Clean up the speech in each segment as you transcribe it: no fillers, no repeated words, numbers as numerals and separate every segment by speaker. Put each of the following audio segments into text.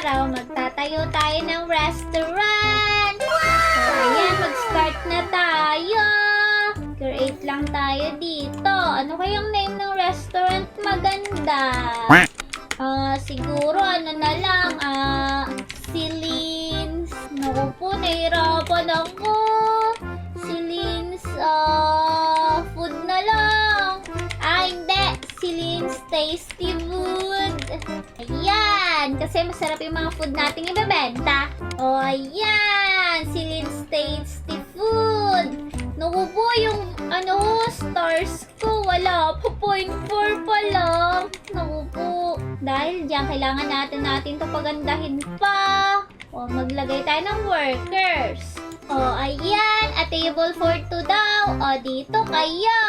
Speaker 1: araw, magtatayo tayo ng restaurant! So, ayan, mag-start na tayo! Create lang tayo dito. Ano kayang name ng restaurant maganda? Siguro, ano na lang, Celine's. Naku po, nahirapan ako. Celine's, food na lang. Hindi. Celine's Tasty Food. Ayan. Kasi masarap yung mga food natin ibebenta. Ayan. Celine's Tasty Food. Naku po, yung stars ko, wala pa. 0.4 pa lang. Naku po. Dahil dyan, kailangan natin to pagandahin pa. Maglagay tayo ng workers. Ayan. A table for 2 daw. Dito kayo.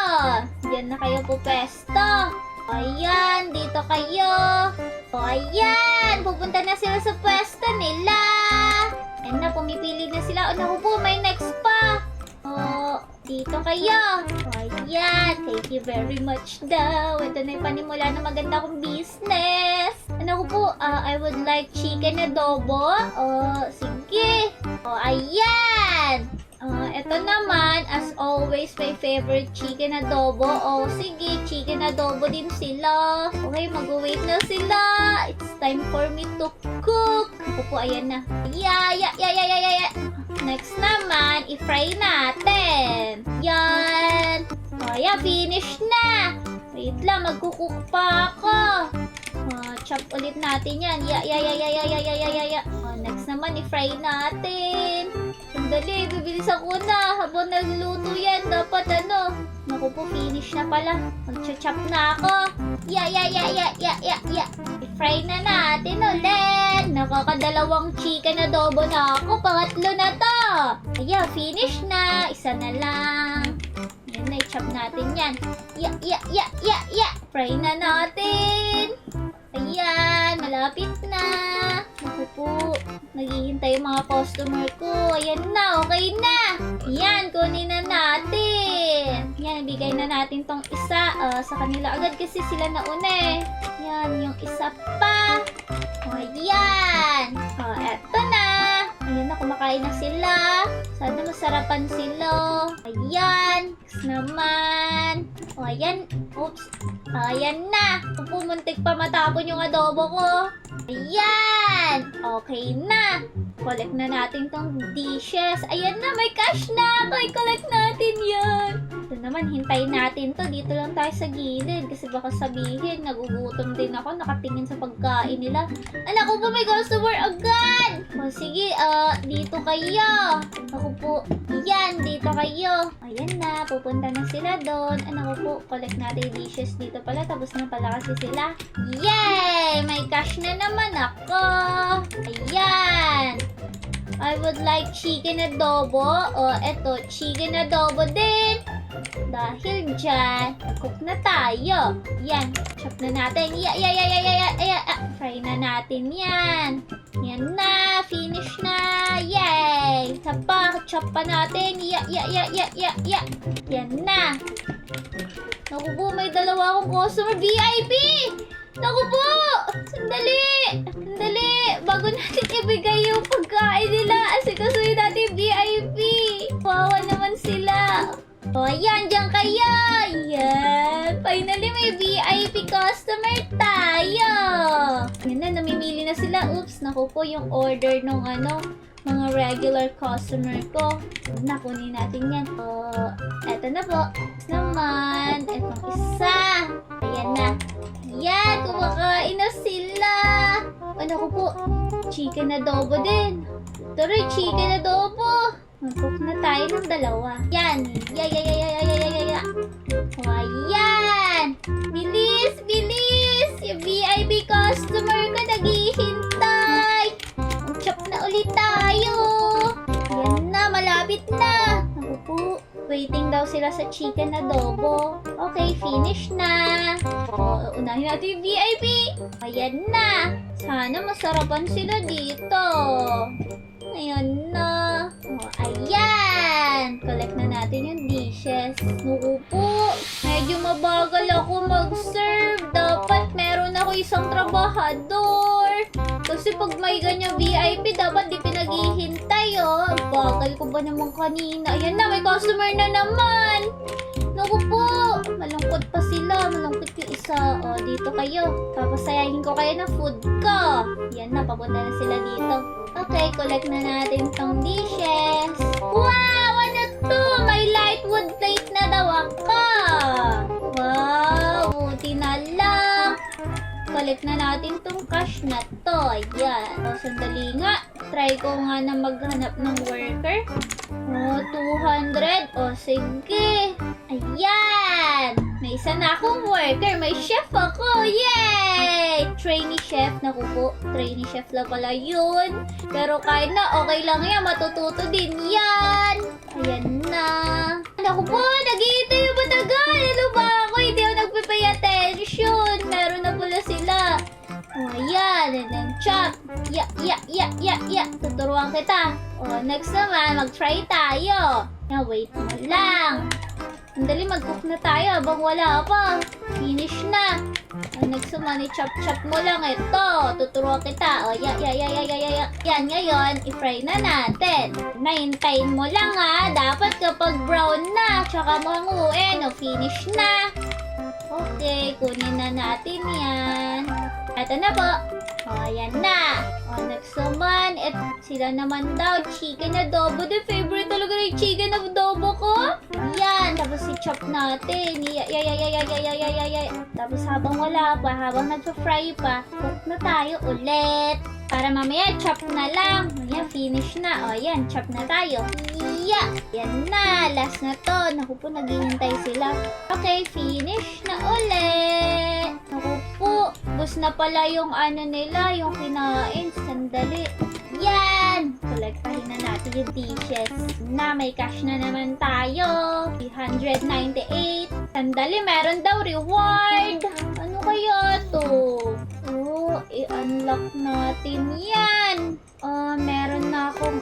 Speaker 1: Diyan na kayo po pesto. Ayan. Dito kayo. Ayan. Pupunta na sila sa pwesto nila. Ayan na. Pumipili na sila. Naku po. May next pa. Dito kayo. Ayan. Thank you very much daw. Ito na yung panimula na maganda kong business. Ano ko po? I would like chicken adobo. Sige. Ayan. Ito naman, as always, my favorite chicken adobo. Sige. Chicken adobo din sila. Okay, mag-wait na sila. It's time for me to cook. Ako po, ayan na. Yeah. Next naman, i-fry natin. Yan. Ayan, finish na. Wait lang, magkukook pa ako. Chop ulit natin yan. Next naman, i-fry natin. Sandali, bibilis ako na. Habang nagluto yan, dapat Naku po, finish na pala. Mag-chop na ako. I-fry na natin ulit. Nakakadalawang chicken adobo na ako. Pangatlo na to. Ayan, finish na. Isa na lang. Ayan na, i-chop natin yan. Fry na natin. Ayan, malapit na. Naku po, naghihintay yung mga customer ko. Ayan na, okay na. Ayan, kunin na natin. Ayan, ibigay na natin tong isa sa kanila agad kasi sila nauna eh. Ayan, yung isa pa. Ayan. Eto na. Ayan na, kumakain na sila. Sana masarapan sila. Ayan. Next naman. Ayan. Oops. Ayan na. Pumuntik pa matapon yung adobo ko. Ayan. Okay na. Collect na natin tong dishes. Ayan na, may cash na. I-collect natin yan. Ito naman, hintayin natin to. Dito lang tayo sa gilid. Kasi baka sabihin, nagugutom din ako. Nakatingin sa pagkain nila. Anak ko po, may customer agad. Sige, dito kayo. Ako po, yan, dito kayo. Ayan na, pupunta na sila doon. Anak ko po, collect natin yung dishes dito pala. Tapos na pala kasi sila. Yay! May cash na naman ako. Ayan. I would like chicken adobo. Eto, chicken adobo din. Dahil dyan, cook na tayo. Yan, chop na natin. Fry na natin yan. Yan na, finish na. Yay! Tapa, chop pa natin. Yan na. Naku po, may dalawa akong customer. VIP! Naku po! Sandali! Bago natin ibigay yung pagkain nila, asikasuhin natin yung VIP. Wawa naman sila. Ayan, dyan kayo. Ayan. Finally, may VIP customer tayo. Yan na, namimili na sila. Oops, naku po yung order nung mga regular customer ko. Nakunin natin yan. Eto na po. Next naman. Etong isa. Ayan na. Yan, kumakain na sila. Ano ko po? Chicken adobo din. Ito rin, chicken adobo. Mag-cook na tayo ng dalawa. Yan. Ayan. Bilis. Yung VIP customer ko naghihintay. Mag-chop na ulit tayo. Yan na, malapit na. Ako po, waiting daw sila sa chicken adobo. Okay, finish na. Unahin natin yung VIP. Ayan na. Sana masarapan sila dito. Ayan na. Ayan. Collect na natin yung dishes. Naku po, medyo mabagal ako mag-serve. Dapat meron ako isang trabahador. Kasi kasi pag may ganyan VIP, dapat di pinaghihintay, oh. Bagal ko ba naman kanina? Ayan na, may customer na naman. Naku po, malungkot pa sila. Malungkot yung isa. O, dito kayo. Papasayahin ko kayo ng food ko. Yan na, papunta na sila dito. Okay, collect na natin tong dishes. Wow! Ano to? May light wood plate na daw ako. Wow! Buti na lang. Collect na natin tong cash na to. Ayan. O, sandali nga. Try ko nga na maghanap ng worker. O, 200. O, sige. Ayan. May isa na akong worker. May chef ako. Yay! Trainee chef. Naku po. Trainee chef lang pala yun. Pero kahit na, okay lang yan. Matututo din yan. Ayan na. Naku po. Nag-iintay yung matagal. Ano ba ako? Hindi ako nagpipay attention. Meron na pala sila. O, ayan. And then, chop. Ya. Tuturuan kita. O, next naman, mag-try tayo. Na, wait mo lang. Sandali, mag-cook na tayo habang wala pa. Finish na. O, next naman, i-chop-chop mo lang ito. Tuturuan kita. O, ya. Yan, ngayon, i-fry na natin. Nahintayin mo lang ha. Dapat kapag brown na, tsaka mo hanguin. O, finish na. Okay, kunin na natin yan. Ito na po. O, ayan na. O, next naman, sila naman daw, chicken adobo. The favorite talaga ng chicken adobo ko. Yan, tapos i-chop natin. Tapos habang wala pa, habang nagpa-fry pa, cook na tayo ulit. Para mamaya, chop na lang. Ayan, finish na. O, yan, chop na tayo. Yan na, last na to. Naku po, naghihintay sila. Okay, finish na ulit. Naku po, bus na pala yung ano nila, yung kinain. Sandali. Yan! Kolektahin na natin yung dishes. Na, may cash na naman tayo. 398. Sandali, meron daw reward. Ano kaya to? Oh, i-unlock natin yan. Meron na akong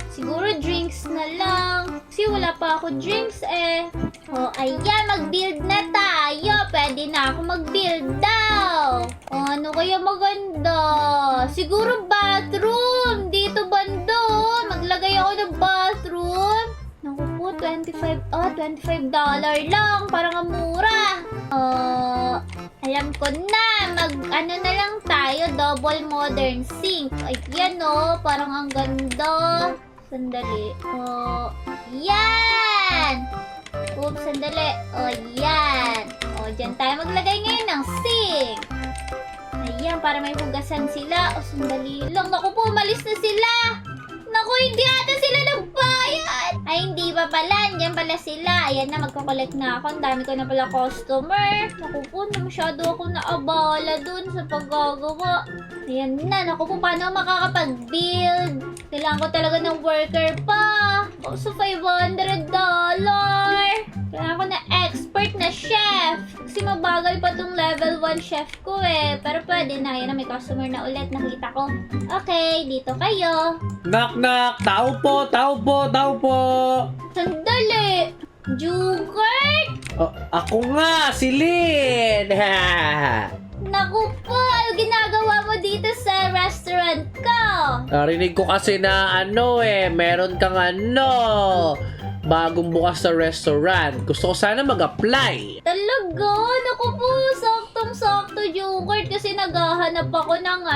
Speaker 1: siguro drinks na lang. Kasi wala pa ako drinks eh. Oh, ayan, mag-build na tayo. Pwede na ako mag-build daw. Ano kaya maganda? Siguro bathroom. Dito bando. Maglagay ako ng bathroom. Naku po, $25 lang. Parang ang mura. Alam ko na. Ano na lang tayo. Double modern sink. Ayan parang ang ganda. Sandali. Yan! Oops, sandali. Yan. Dyan tayo maglagay ngayon ng sink. Ayan, para may hugasan sila. Sandali lang. Naku po, umalis na sila. Naku, hindi ata sila nagbayad. Ay, hindi pa pala. Diyan pala sila. Ayan na, magkakolect na ako. Ang dami ko na pala customer. Naku po, masyado ako naabala dun sa paggagawa. Ayan na. Naku po, paano makakapag-build? Kailangan ko talaga ng worker pa. So, $500. Kailangan ko na expert na chef. Kasi mabagal pa tong level 1 chef ko eh. Pero pwede na. Ayan na, may customer na ulit. Nakita ko. Okay, dito kayo.
Speaker 2: Knock! Tao po!
Speaker 1: Sandali! Jugert!
Speaker 2: Ako nga! Si Lynn!
Speaker 1: Naku po! Ano ginagawa mo dito sa restaurant ko?
Speaker 2: Narinig ko kasi na meron kang bagong bukas sa restaurant. Gusto ko sana mag-apply.
Speaker 1: Talaga? Naku po! Saktong-sakto, Jugert. Kasi naghahanap ako ng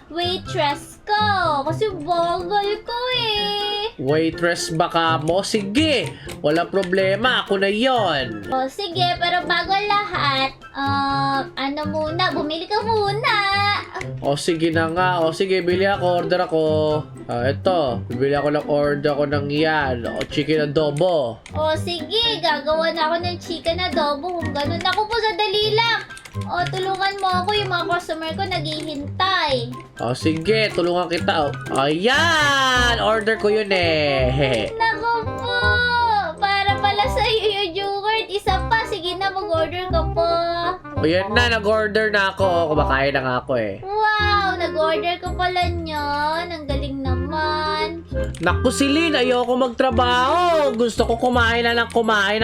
Speaker 1: waitress ko. Kasi bagal ko eh.
Speaker 2: Waitress baka mo? Sige! Wala problema. Ako na yon.
Speaker 1: O sige, pero bago lahat, bumili ka muna.
Speaker 2: O sige na nga. O sige, bili ako. Order ako. Ito. Bibili ako ng yan. O chicken adobo.
Speaker 1: O sige, gagawa na ako ng chicken adobo kung ganun. Ako po, sandali lang. O, tulungan mo ako, yung mga customer ko naghihintay.
Speaker 2: O sige, tulungan kita. Ayan! Order ko yun eh.
Speaker 1: Naku po! Para pala sa iyo, Jugert. Isa pa, sige na, mag-order ka po.
Speaker 2: O yan na, nag-order na ako. Kumakain na nga ako eh.
Speaker 1: Wow! Nag-order ka pala niyan. Ang galing naman.
Speaker 2: Naku si Lynn, ayoko magtrabaho. Gusto ko kumain na lang kumain.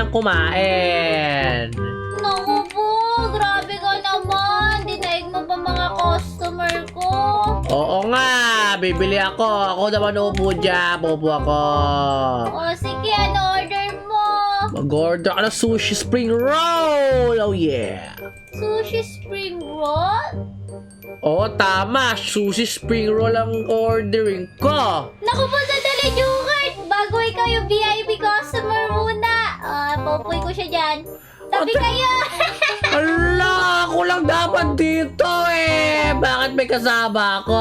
Speaker 1: Naku po, grabe ka naman. Dinaig mo pa mga customer ko.
Speaker 2: Oo nga, bibili ako. Ako naman upo dyan. Upo ako.
Speaker 1: O, sige, ano order mo?
Speaker 2: Mag-order ka ng sushi spring roll. Oh yeah.
Speaker 1: Sushi spring roll?
Speaker 2: Oo, tama. Sushi spring roll ang ordering ko.
Speaker 1: Naku po, sandali, Jukart! Bago ikaw yung VIP customer muna. Paupuin ko siya dyan. Tabi kayo!
Speaker 2: Ala, ako lang dapat dito eh. Bakit may kasama ako?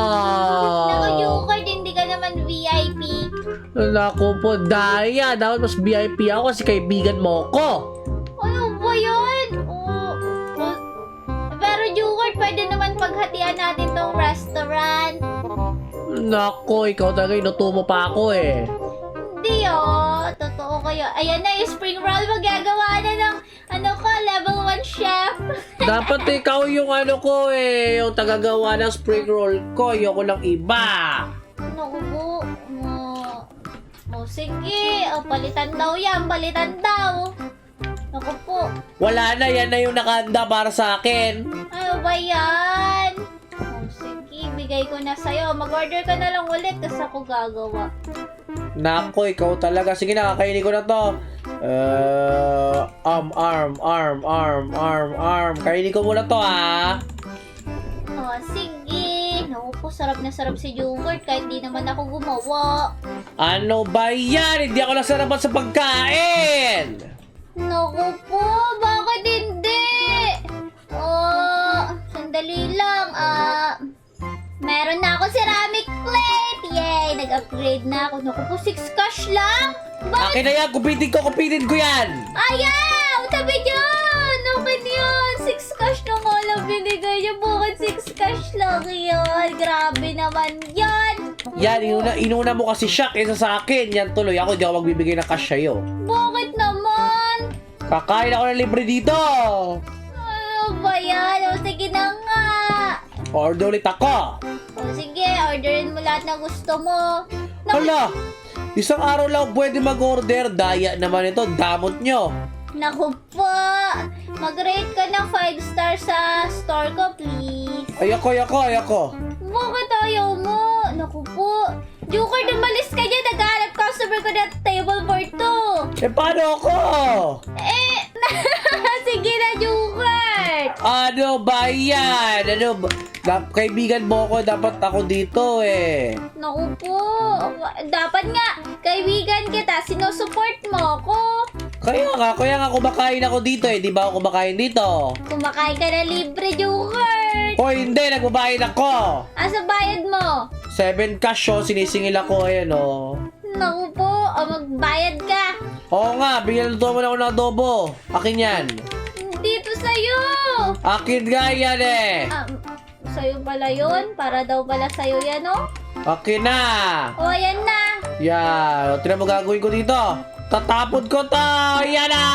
Speaker 1: Naku, Jukart, hindi ka naman VIP.
Speaker 2: Naku po, Daya. Dapat mas VIP ako kasi kaibigan mo ko.
Speaker 1: Ano ba yun? Pero Jukart, pwede naman paghatian natin tong restaurant.
Speaker 2: Naku, ikaw talaga inutumo pa ako eh.
Speaker 1: Hindi totoo kayo. Ayan na, yung spring roll magagawa na ng level 1 chef.
Speaker 2: Dapat ikaw yung ano ko eh, yung tagagawa ng spring roll ko. Ayoko lang iba.
Speaker 1: Naku po. Sige. Palitan daw yan. Palitan daw. Naku po.
Speaker 2: Wala na, yan na yung nakahanda para sa akin.
Speaker 1: Ano ba yan? Sige. Bigay ko na sa'yo. Mag-order ka na lang ulit. Tapos ako gagawa.
Speaker 2: Naku, ikaw talaga. Sige na, kakainin ko na to. Arm. Kainin ko muna to ah.
Speaker 1: Sige. Naku po, sarap na sarap si Jukart kahit di naman ako gumawa.
Speaker 2: Ano ba yan? Hindi ako nasarapan sa pagkain.
Speaker 1: Naku po, bakit hindi? Sandali lang. Meron na ako ceramic plate. Yay, nag-upgrade na ako. Naku po, 6 cash lang. Bakit?
Speaker 2: Akin na yan, kupitin ko yan.
Speaker 1: Ayaw! Tabi dyan! Akin yun! 6 cash na nga lang binigay niyo. Bakit 6 cash lang yun? Grabe naman yan!
Speaker 2: Yan, inuna mo kasi siya kaysa sa akin. Yan tuloy, ako hindi ako magbibigay ng cash sa'yo.
Speaker 1: Bakit naman?
Speaker 2: Kakain ako ng libre dito.
Speaker 1: Ano ba yan? Sige na nga!
Speaker 2: Order ulit ako.
Speaker 1: Sige, orderin mo lahat na gusto mo.
Speaker 2: Hala, isang araw lang pwede mag-order. Daya naman ito, damot nyo.
Speaker 1: Naku po! Mag-rate ka ng 5 stars sa store ko, please.
Speaker 2: Ayoko.
Speaker 1: Bakit ayaw mo? Naku po! Jukart, umalis ka dyan! Naghahanap customer ko na table for 2!
Speaker 2: Paano ako?
Speaker 1: Sige na, Jukart!
Speaker 2: Ano ba yan? Kaibigan mo ako, dapat ako dito eh.
Speaker 1: Naku po! Dapat nga, kaibigan kita, sinusupport mo ako.
Speaker 2: Kaya nga kumakain ako dito eh. Di ba ako kumakain dito?
Speaker 1: Kumakain ka na libre, Jukart!
Speaker 2: O hindi, nagbabayad ako.
Speaker 1: Asa bayad mo?
Speaker 2: 7 cash oh, sinisingil ako ayan oh.
Speaker 1: Naku po, magbayad ka.
Speaker 2: Oo nga, bigyan mo na ako ng adobo. Akin yan.
Speaker 1: Dito sa'yo!
Speaker 2: Akin nga yan eh.
Speaker 1: Sa'yo pala yun? Para daw pala sa'yo yan, oh?
Speaker 2: Akin na.
Speaker 1: O, ayan na.
Speaker 2: Yan. O, tignan mo gagawin ko dito. Tatapon ko to. Yan na.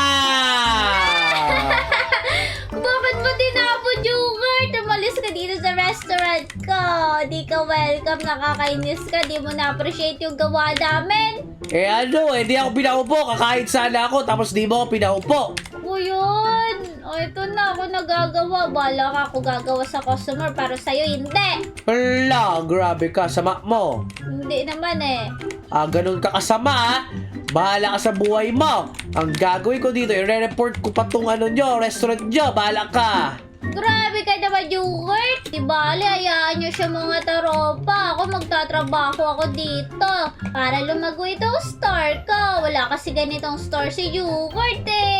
Speaker 1: Bakit mo tinapon, Jukart? Umalis ka dito sa restaurant ko. Di ka welcome, nakakainis ka. Di mo na-appreciate yung gawa namin.
Speaker 2: Eh ano eh, di ako pinaupo. Kakain sana ako, tapos di mo ako pinaupo.
Speaker 1: O yun. O, ito na. Ako nagagawa. Bala ka ako gagawa sa customer. Para sa'yo, hindi.
Speaker 2: Hala, grabe ka. Sama mo.
Speaker 1: Hindi naman eh.
Speaker 2: Ganun ka kasama ha. Bahala ka sa buhay mo. Ang gagawin ko dito, i-report ko pa tong restaurant nyo. Bahala ka.
Speaker 1: Grabe ka naman, Jukart. Di bali, hayaan nyo siya mga taropa. Ako magtatrabaho ako dito. Para lumago itong store ko. Wala kasi ganitong store si Jukart eh.